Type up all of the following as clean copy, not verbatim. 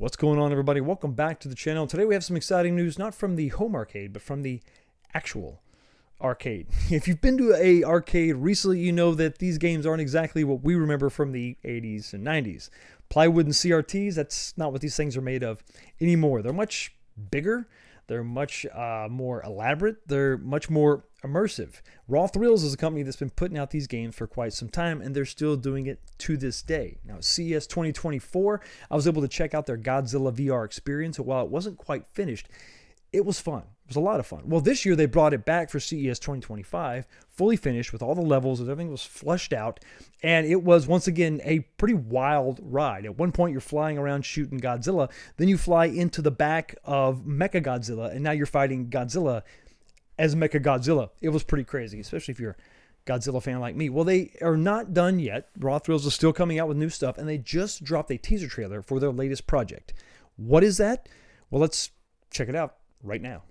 What's going on, everybody? Welcome back to the channel. Today we have some exciting news, not from the home arcade, but from the actual arcade. If you've been to a arcade recently, you know that these games aren't exactly what we remember from the 80s and 90s. Plywood and CRTs, that's not what these things are made of anymore. They're much bigger. They're much more elaborate. They're much more immersive. Raw Thrills is a company that's been putting out these games for quite some time, and they're still doing it to this day. Now, at CES 2024, I was able to check out their Godzilla VR experience, and while it wasn't quite finished, it was fun. It was a lot of fun. Well, this year they brought it back for CES 2025, fully finished with all the levels, and everything was fleshed out, and it was, once again, a pretty wild ride. At one point, you're flying around shooting Godzilla, then you fly into the back of Mechagodzilla, and now you're fighting Godzilla as Mechagodzilla. It was pretty crazy, especially if you're a Godzilla fan like me. Well, they are not done yet. Raw Thrills is still coming out with new stuff, and they just dropped a teaser trailer for their latest project. What is that? Well, let's check it out right now.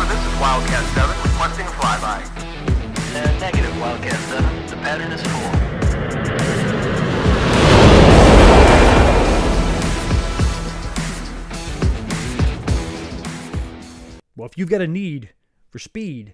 This is Wildcat 7 requesting a flyby. Negative, Wildcat 7. The pattern is 4. Well, if you've got a need for speed,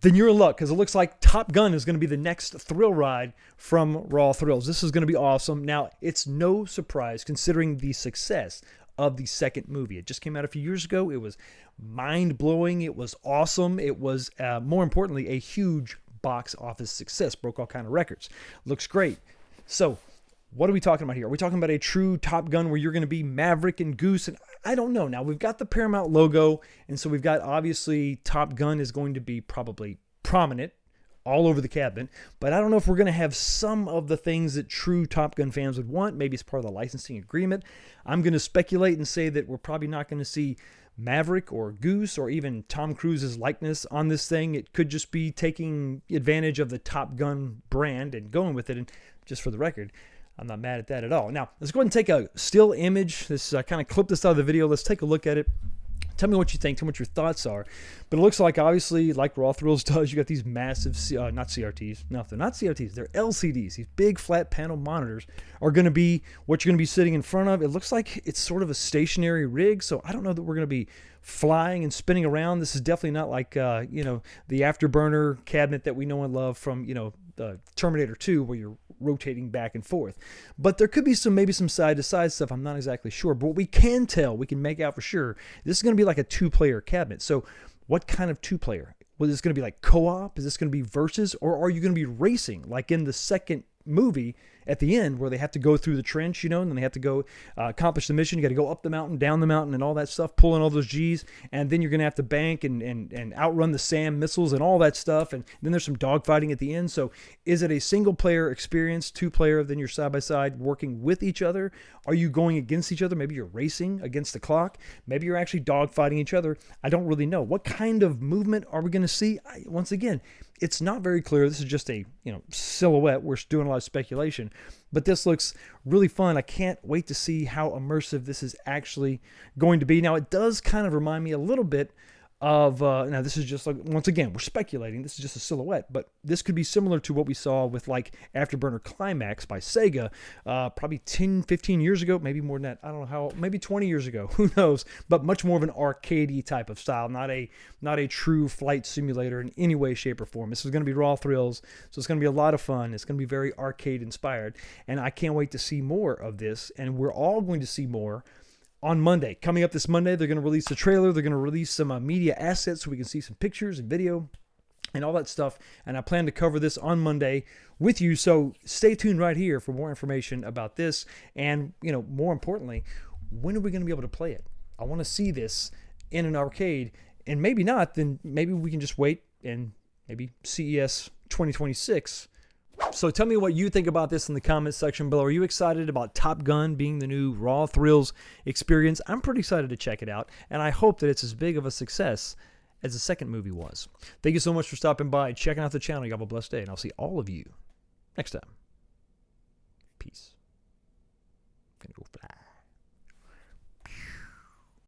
then you're in luck, because it looks like Top Gun is going to be the next thrill ride from Raw Thrills. This is going to be awesome. Now, it's no surprise considering the success of the second movie. It just came out a few years ago. It was mind-blowing. It was awesome. It was, more importantly, a huge box office success. Broke all kind of records. Looks great. So, what are we talking about here? Are we talking about a true Top Gun where you're going to be Maverick and Goose? And I don't know. Now, we've got the Paramount logo, and so we've got, obviously, Top Gun is going to be probably prominent all over the cabinet, but I don't know if we're going to have some of the things that true Top Gun fans would want. Maybe it's part of the licensing agreement. I'm going to speculate and say that we're probably not going to see Maverick or Goose or even Tom Cruise's likeness on this thing. It could just be taking advantage of the Top Gun brand and going with it. And just for the record, I'm not mad at that at all. Now, let's go ahead and take a still image. This kind of clip this out of the video. Let's take a look at it. Tell me what you think. Tell me what your thoughts are. But it looks like, obviously, like Raw Thrills does, you got these massive, not CRTs. No, they're not CRTs. They're LCDs. These big flat panel monitors are going to be what you're going to be sitting in front of. It looks like it's sort of a stationary rig, so I don't know that we're going to be flying and spinning around. This is definitely not like, the Afterburner cabinet that we know and love from, the Terminator 2, where you're rotating back and forth. But there could be maybe some side-to-side stuff. I'm not exactly sure. But what we can tell, we can make out for sure, this is going to be like a two-player cabinet. So what kind of two-player? Well, is this going to be like co-op? Is this going to be versus? Or are you going to be racing like in the second movie at the end, where they have to go through the trench, and then they have to go accomplish the mission? You got to go up the mountain, down the mountain, and all that stuff, pulling all those G's, and then you're going to have to bank and outrun the SAM missiles and all that stuff, and then there's some dogfighting at the end. So is it a single-player experience, two-player, then you're side-by-side working with each other? Are you going against each other? Maybe you're racing against the clock. Maybe you're actually dogfighting each other. I don't really know. What kind of movement are we going to see? Once again, it's not very clear. This is just a silhouette. We're doing a lot of speculation, but this looks really fun. I can't wait to see how immersive this is actually going to be. Now, it does kind of remind me a little bit of, now this is just like, once again, we're speculating. This is just a silhouette, but this could be similar to what we saw with like Afterburner Climax by Sega, probably 10, 15 years ago, maybe more than that. I don't know how, maybe 20 years ago, who knows, but much more of an arcadey type of style, not a true flight simulator in any way, shape, or form. This is going to be Raw Thrills, so it's going to be a lot of fun. It's going to be very arcade inspired, and I can't wait to see more of this, and we're all going to see more on Monday. Coming up this Monday, they're going to release the trailer. They're going to release some media assets so we can see some pictures and video and all that stuff. And I plan to cover this on Monday with you. So stay tuned right here for more information about this. And, more importantly, when are we going to be able to play it? I want to see this in an arcade. And maybe not, then maybe we can just wait and maybe CES 2026. So tell me what you think about this in the comments section below. Are you excited about Top Gun being the new Raw Thrills experience? I'm pretty excited to check it out, and I hope that it's as big of a success as the second movie was. Thank you so much for stopping by and checking out the channel. You have a blessed day, and I'll see all of you next time.